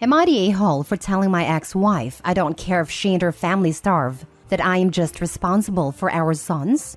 Am I the a-hole for telling my ex-wife I don't care if she and her family starve, that I am just responsible for our sons?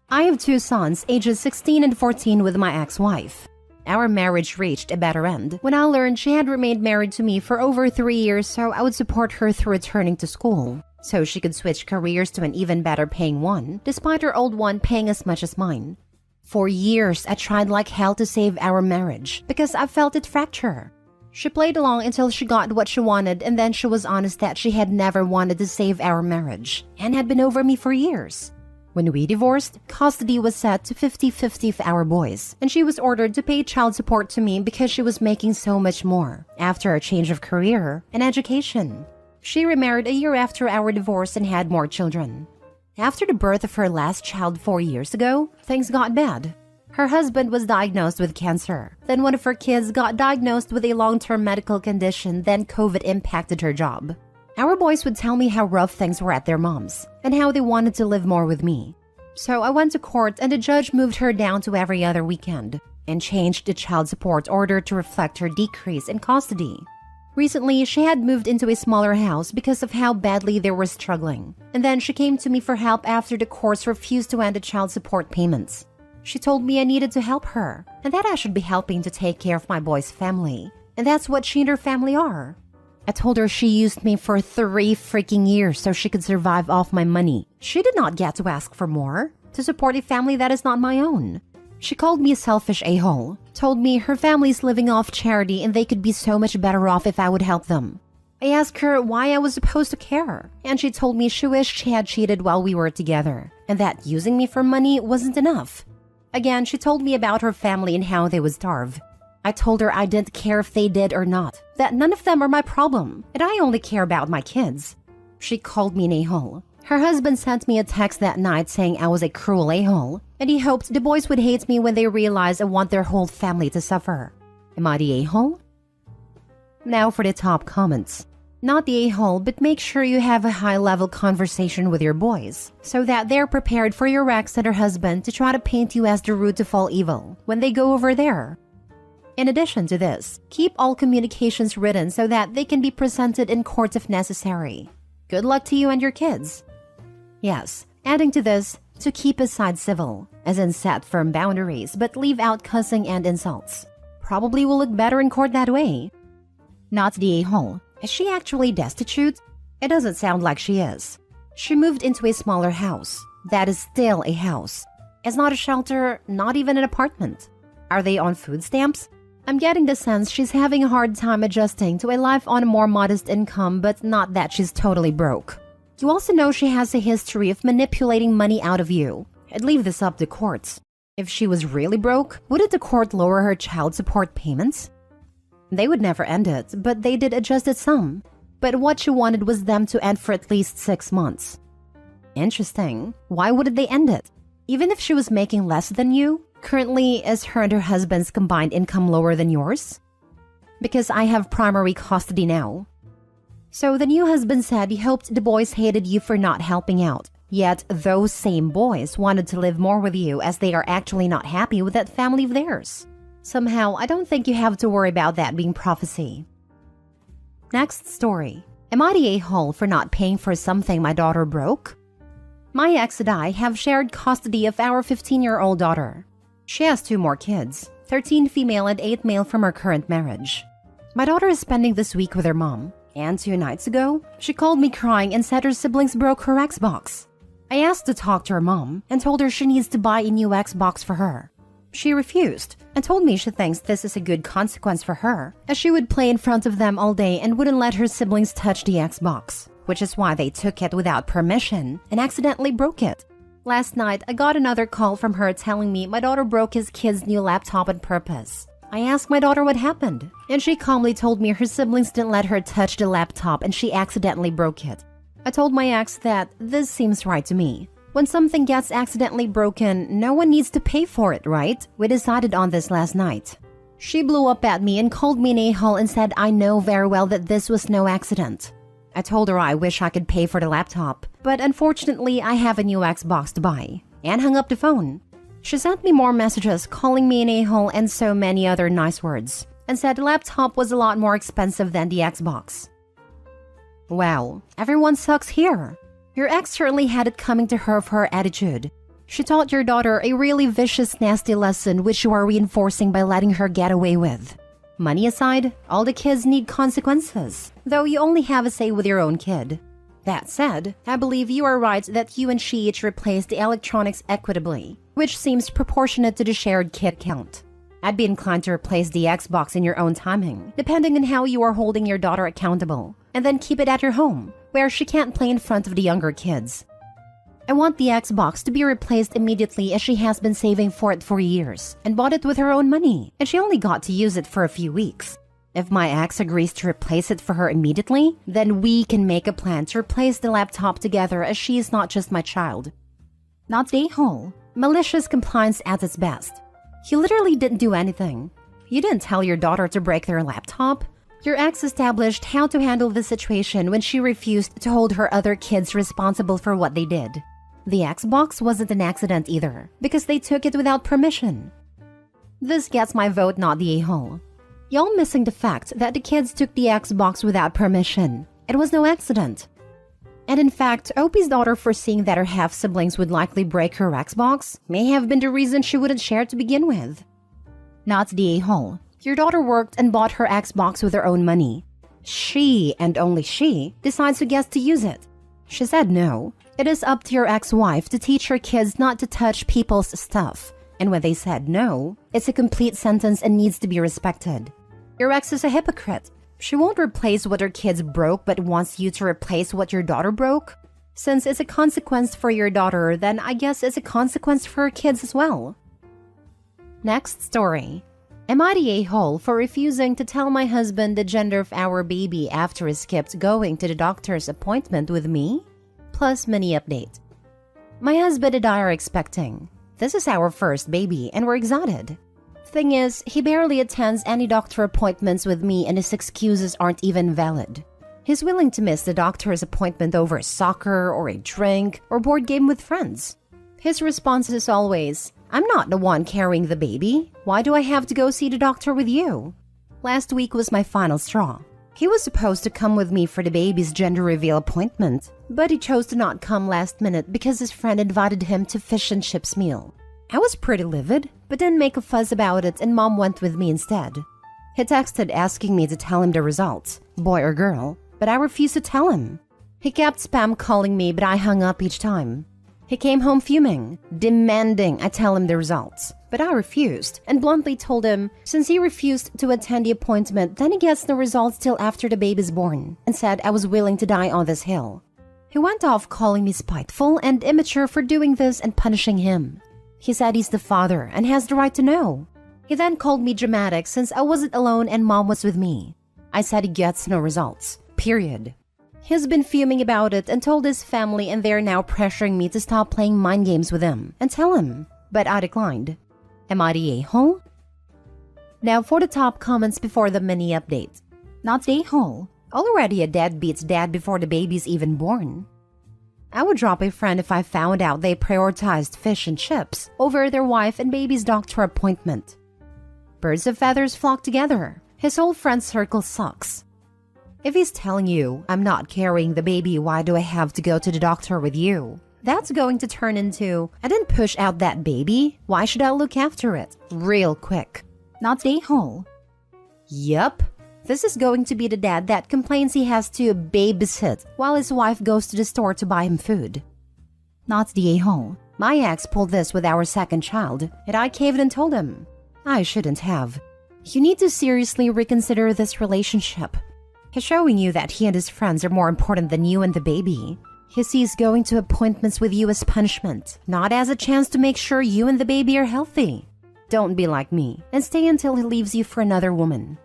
I have 2 sons, ages 16 and 14, with my ex-wife. Our marriage reached a better end when I learned she had remained married to me for over 3 years, so I would support her through returning to school, so she could switch careers to an even better paying one, despite her old one paying as much as mine. For years, I tried like hell to save our marriage because I felt it fracture. She played along until she got what she wanted, and then she was honest that she had never wanted to save our marriage and had been over me for years. When we divorced, custody was set to 50-50 for our boys, and she was ordered to pay child support to me because she was making so much more after a change of career and education. She remarried a year after our divorce and had more children. After the birth of her last child 4 years ago, things got bad. Her husband was diagnosed with cancer. Then one of her kids got diagnosed with a long-term medical condition, then COVID impacted her job. Our boys would tell me how rough things were at their moms and how they wanted to live more with me. So I went to court and the judge moved her down to every other weekend and changed the child support order to reflect her decrease in custody. Recently, she had moved into a smaller house because of how badly they were struggling. And then she came to me for help after the courts refused to end the child support payments. She told me I needed to help her and that I should be helping to take care of my boy's family. And that's what she and her family are. I told her she used me for 3 freaking years so she could survive off my money. She did not get to ask for more to support a family that is not my own. She called me a selfish a-hole, told me her family's living off charity and they could be so much better off if I would help them. I asked her why I was supposed to care, and she told me she wished she had cheated while we were together, and that using me for money wasn't enough. Again, she told me about her family and how they would starve. I told her I didn't care if they did or not, that none of them are my problem, and I only care about my kids. She called me an a-hole. Her husband sent me a text that night saying I was a cruel a-hole, and he hoped the boys would hate me when they realize I want their whole family to suffer. Am I the a-hole? Now for the top comments. Not the a-hole, but make sure you have a high-level conversation with your boys so that they're prepared for your ex and her husband to try to paint you as the root of all evil when they go over there. In addition to this, keep all communications written so that they can be presented in court if necessary. Good luck to you and your kids. Yes, adding to this, to keep his side civil, as in set firm boundaries but leave out cussing and insults. Probably will look better in court that way. Not the a-hole. Is she actually destitute? It doesn't sound like she is. She moved into a smaller house. That is still a house. It's not a shelter, not even an apartment. Are they on food stamps? I'm getting the sense she's having a hard time adjusting to a life on a more modest income, but not that she's totally broke. You also know she has a history of manipulating money out of you. I'd leave this up to courts. If she was really broke, wouldn't the court lower her child support payments? They would never end it, but they did adjust it some. But what she wanted was them to end for at least 6 months. Interesting. Why wouldn't they end it? Even if she was making less than you, currently is her and her husband's combined income lower than yours? Because I have primary custody now. So the new husband said he hoped the boys hated you for not helping out. Yet those same boys wanted to live more with you as they are actually not happy with that family of theirs. Somehow, I don't think you have to worry about that being prophecy. Next story. Am I the a-hole for not paying for something my daughter broke? My ex and I have shared custody of our 15-year-old daughter. She has 2 more kids, 13 female and 8 male from her current marriage. My daughter is spending this week with her mom, and 2 nights ago, she called me crying and said her siblings broke her Xbox. I asked to talk to her mom and told her she needs to buy a new Xbox for her. She refused and told me she thinks this is a good consequence for her, as she would play in front of them all day and wouldn't let her siblings touch the Xbox, which is why they took it without permission and accidentally broke it. Last night, I got another call from her telling me my daughter broke his kid's new laptop on purpose. I asked my daughter what happened, and she calmly told me her siblings didn't let her touch the laptop and she accidentally broke it. I told my ex that this seems right to me. When something gets accidentally broken, no one needs to pay for it, right? We decided on this last night. She blew up at me and called me an a-hole and said I know very well that this was no accident. I told her I wish I could pay for the laptop, but unfortunately I have a new Xbox to buy, and hung up the phone. She sent me more messages calling me an a-hole and so many other nice words, and said the laptop was a lot more expensive than the Xbox. Wow, everyone sucks here. Your ex certainly had it coming to her for her attitude. She taught your daughter a really vicious, nasty lesson which you are reinforcing by letting her get away with. Money aside, all the kids need consequences, though you only have a say with your own kid. That said, I believe you are right that you and she each replaced the electronics equitably, which seems proportionate to the shared kid count. I'd be inclined to replace the Xbox in your own timing, depending on how you are holding your daughter accountable, and then keep it at your home, where she can't play in front of the younger kids. I want the Xbox to be replaced immediately as she has been saving for it for years and bought it with her own money, and she only got to use it for a few weeks. If my ex agrees to replace it for her immediately, then we can make a plan to replace the laptop together as she is not just my child. Not a-hole. Malicious compliance at its best. You literally didn't do anything. You didn't tell your daughter to break their laptop. Your ex established how to handle the situation when she refused to hold her other kids responsible for what they did. The Xbox wasn't an accident either, because they took it without permission. This gets my vote, not the a-hole. Y'all missing the fact that the kids took the Xbox without permission. It was no accident. And in fact, Opie's daughter foreseeing that her half-siblings would likely break her Xbox may have been the reason she wouldn't share to begin with. Not the a-hole. Your daughter worked and bought her Xbox with her own money. She, and only she, decides who gets to use it. She said no. It is up to your ex-wife to teach her kids not to touch people's stuff. And when they said no, it's a complete sentence and needs to be respected. Your ex is a hypocrite. She won't replace what her kids broke but wants you to replace what your daughter broke. Since it's a consequence for your daughter, then I guess it's a consequence for her kids as well. Next story. Am I the a-hole for refusing to tell my husband the gender of our baby after he skipped going to the doctor's appointment with me? Plus mini update. My husband and I are expecting. This is our first baby and we're excited. Thing is, he barely attends any doctor appointments with me and his excuses aren't even valid. He's willing to miss the doctor's appointment over soccer or a drink or board game with friends. His response is always, I'm not the one carrying the baby. Why do I have to go see the doctor with you? Last week was my final straw. He was supposed to come with me for the baby's gender reveal appointment, but he chose to not come last minute because his friend invited him to fish and chips meal. I was pretty livid, but didn't make a fuss about it and Mom went with me instead. He texted asking me to tell him the results, boy or girl, but I refused to tell him. He kept spam calling me, but I hung up each time. He came home fuming, demanding I tell him the results, but I refused and bluntly told him since he refused to attend the appointment, then he gets the results till after the baby's born, and said I was willing to die on this hill. He went off calling me spiteful and immature for doing this and punishing him. He said he's the father and has the right to know. He then called me dramatic since I wasn't alone and Mom was with me. I said he gets no results, period. He's been fuming about it and told his family and they're now pressuring me to stop playing mind games with him and tell him, but I declined. Am I the a-hole? Now for the top comments before the mini update. Not the a-hole. Already a deadbeat's dad before the baby's even born. I would drop a friend if I found out they prioritized fish and chips over their wife and baby's doctor appointment. Birds of feathers flock together. His whole friend circle sucks. If he's telling you, I'm not carrying the baby, why do I have to go to the doctor with you? That's going to turn into, I didn't push out that baby, why should I look after it? Real quick. Not the a-hole. Yup. This is going to be the dad that complains he has to babysit while his wife goes to the store to buy him food. Not the a-hole. My ex pulled this with our second child, and I caved and told him, I shouldn't have. You need to seriously reconsider this relationship. He's showing you that he and his friends are more important than you and the baby. He sees going to appointments with you as punishment, not as a chance to make sure you and the baby are healthy. Don't be like me and stay until he leaves you for another woman.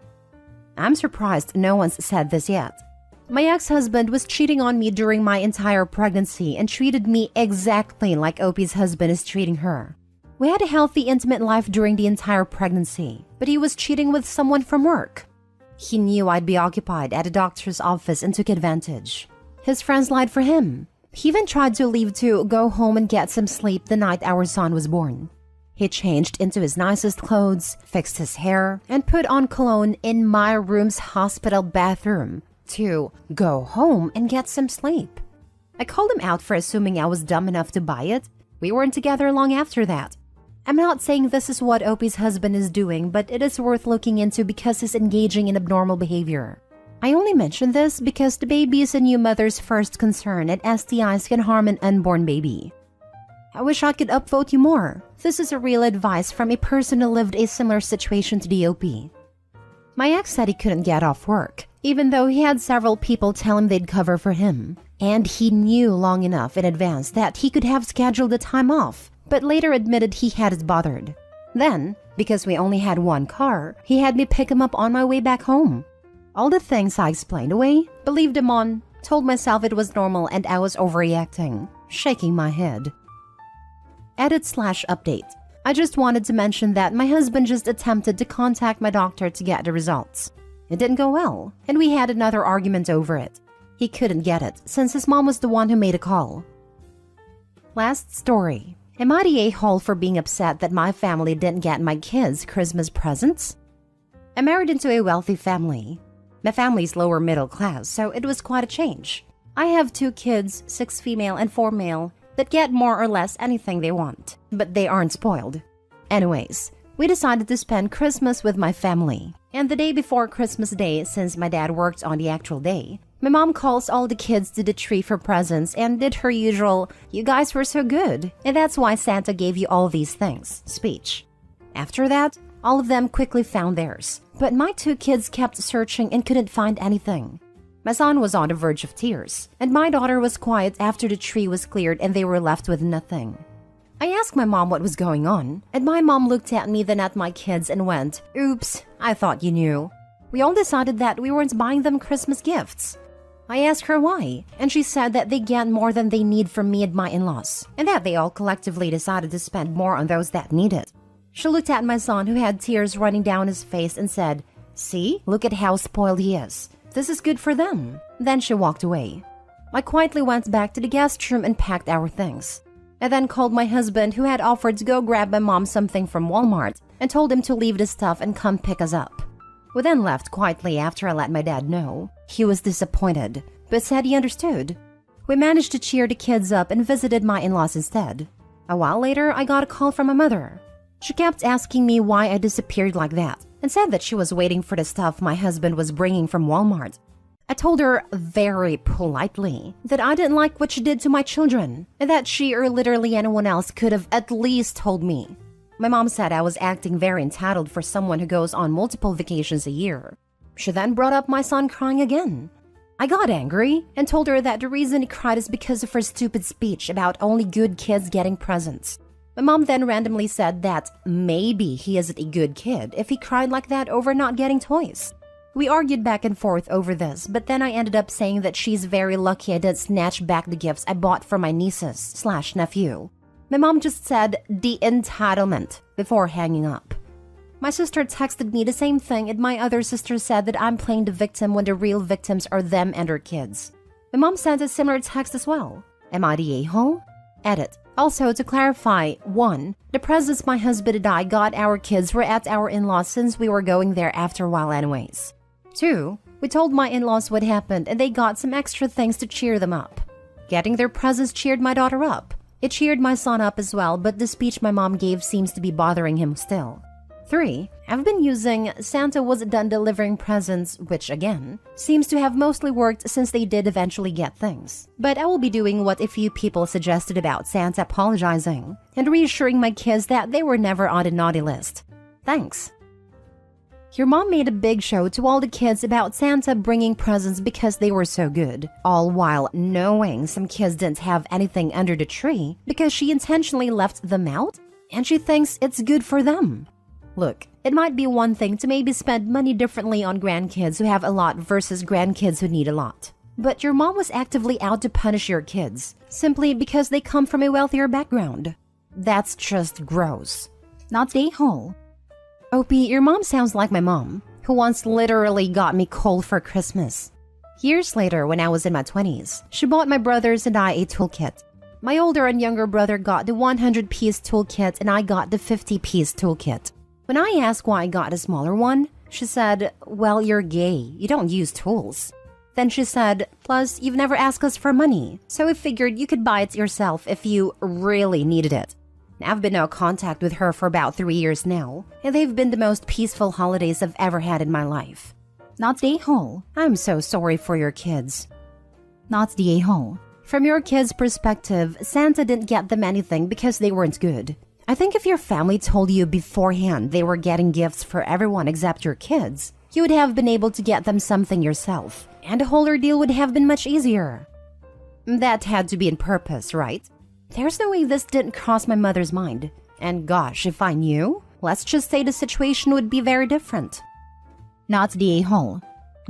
I'm surprised no one's said this yet. My ex-husband was cheating on me during my entire pregnancy and treated me exactly like Opie's husband is treating her. We had a healthy, intimate life during the entire pregnancy, but he was cheating with someone from work. He knew I'd be occupied at a doctor's office and took advantage. His friends lied for him. He even tried to leave to go home and get some sleep the night our son was born. He changed into his nicest clothes, fixed his hair, and put on cologne in my room's hospital bathroom to go home and get some sleep. I called him out for assuming I was dumb enough to buy it. We weren't together long after that. I'm not saying this is what Opie's husband is doing, but it is worth looking into because he's engaging in abnormal behavior. I only mention this because the baby is a new mother's first concern and STIs can harm an unborn baby. I wish I could upvote you more. This is a real advice from a person who lived a similar situation to the OP. My ex said he couldn't get off work, even though he had several people tell him they'd cover for him. And he knew long enough in advance that he could have scheduled the time off, but later admitted he hadn't bothered. Then, because we only had one car, he had me pick him up on my way back home. All the things I explained away, believed him on, told myself it was normal and I was overreacting, shaking my head. Edit/update. I just wanted to mention that my husband just attempted to contact my doctor to get the results. It didn't go well, and we had another argument over it. He couldn't get it, since his mom was the one who made a call. Last story. Am I the a-hole for being upset that my family didn't get my kids Christmas presents? I married into a wealthy family. My family's lower middle class, so it was quite a change. I have 2 kids, 6 female and 4 male, that get more or less anything they want, but they aren't spoiled. Anyways, we decided to spend Christmas with my family. And the day before Christmas Day, since my dad worked on the actual day, my mom calls all the kids to the tree for presents and did her usual, "You guys were so good, and that's why Santa gave you all these things" speech. After that, all of them quickly found theirs, but my 2 kids kept searching and couldn't find anything. My son was on the verge of tears, and my daughter was quiet after the tree was cleared and they were left with nothing. I asked my mom what was going on, and my mom looked at me then at my kids and went, "Oops, I thought you knew." We all decided that we weren't buying them Christmas gifts. I asked her why, and she said that they get more than they need from me and my in-laws, and that they all collectively decided to spend more on those that need it. She looked at my son, who had tears running down his face, and said, "See, look at how spoiled he is. This is good for them." Then she walked away. I quietly went back to the guest room and packed our things. I then called my husband, who had offered to go grab my mom something from Walmart, and told him to leave the stuff and come pick us up. We then left quietly after I let my dad know. He was disappointed, but said he understood. We managed to cheer the kids up and visited my in-laws instead. A while later, I got a call from my mother. She kept asking me why I disappeared like that, and said that she was waiting for the stuff my husband was bringing from Walmart. I told her very politely that I didn't like what she did to my children, and that she or literally anyone else could have at least told me. My mom said I was acting very entitled for someone who goes on multiple vacations a year. She then brought up my son crying again. I got angry and told her that the reason he cried is because of her stupid speech about only good kids getting presents. My mom then randomly said that maybe he isn't a good kid if he cried like that over not getting toys. We argued back and forth over this, but then I ended up saying that she's very lucky I didn't snatch back the gifts I bought for my nieces/nephew. My mom just said, "the entitlement," before hanging up. My sister texted me the same thing, and my other sister said that I'm playing the victim when the real victims are them and their kids. My mom sent a similar text as well. Am I the a-hole? Edit. Also, to clarify, 1. The presents my husband and I got our kids were at our in-laws since we were going there after a while anyways. 2. We told my in-laws what happened and they got some extra things to cheer them up. Getting their presents cheered my daughter up. It cheered my son up as well, but the speech my mom gave seems to be bothering him still. 3. I've been using Santa was done delivering presents, which again, seems to have mostly worked since they did eventually get things. But I will be doing what a few people suggested about Santa apologizing and reassuring my kids that they were never on the naughty list. Thanks. Your mom made a big show to all the kids about Santa bringing presents because they were so good, all while knowing some kids didn't have anything under the tree because she intentionally left them out, and she thinks it's good for them. Look, it might be one thing to maybe spend money differently on grandkids who have a lot versus grandkids who need a lot. But your mom was actively out to punish your kids, simply because they come from a wealthier background. That's just gross. Not a-hole. Opie, your mom sounds like my mom, who once literally got me coal for Christmas. Years later, when I was in my 20s, she bought my brothers and I a toolkit. My older and younger brother got the 100-piece toolkit and I got the 50-piece toolkit. When I asked why I got a smaller one, she said, "Well, you're gay. You don't use tools." Then she said, "Plus, you've never asked us for money, so we figured you could buy it yourself if you really needed it." I've been in contact with her for about 3 years now, and they've been the most peaceful holidays I've ever had in my life. Not the a-hole. I'm so sorry for your kids. Not the a-hole. From your kids' perspective, Santa didn't get them anything because they weren't good. I think if your family told you beforehand they were getting gifts for everyone except your kids, you would have been able to get them something yourself, and the whole ordeal would have been much easier. That had to be on purpose, right? There's no way this didn't cross my mother's mind. And gosh, if I knew, let's just say the situation would be very different. Not the a-hole.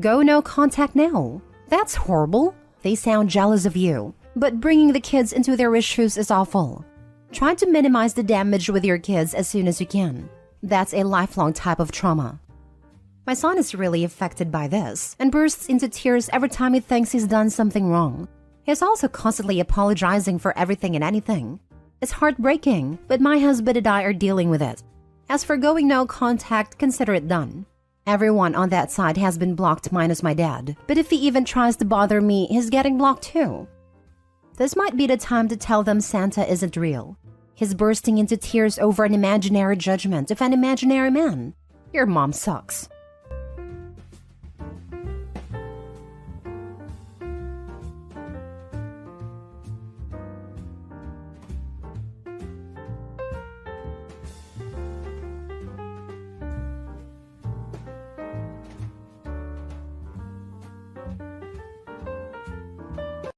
Go no contact now. That's horrible. They sound jealous of you. But bringing the kids into their issues is awful. Try to minimize the damage with your kids as soon as you can. That's a lifelong type of trauma. My son is really affected by this and bursts into tears every time he thinks he's done something wrong. He's also constantly apologizing for everything and anything. It's heartbreaking, but my husband and I are dealing with it. As for going no contact, consider it done. Everyone on that side has been blocked minus my dad, but if he even tries to bother me, he's getting blocked too. This might be the time to tell them Santa isn't real. He's bursting into tears over an imaginary judgment of an imaginary man. Your mom sucks.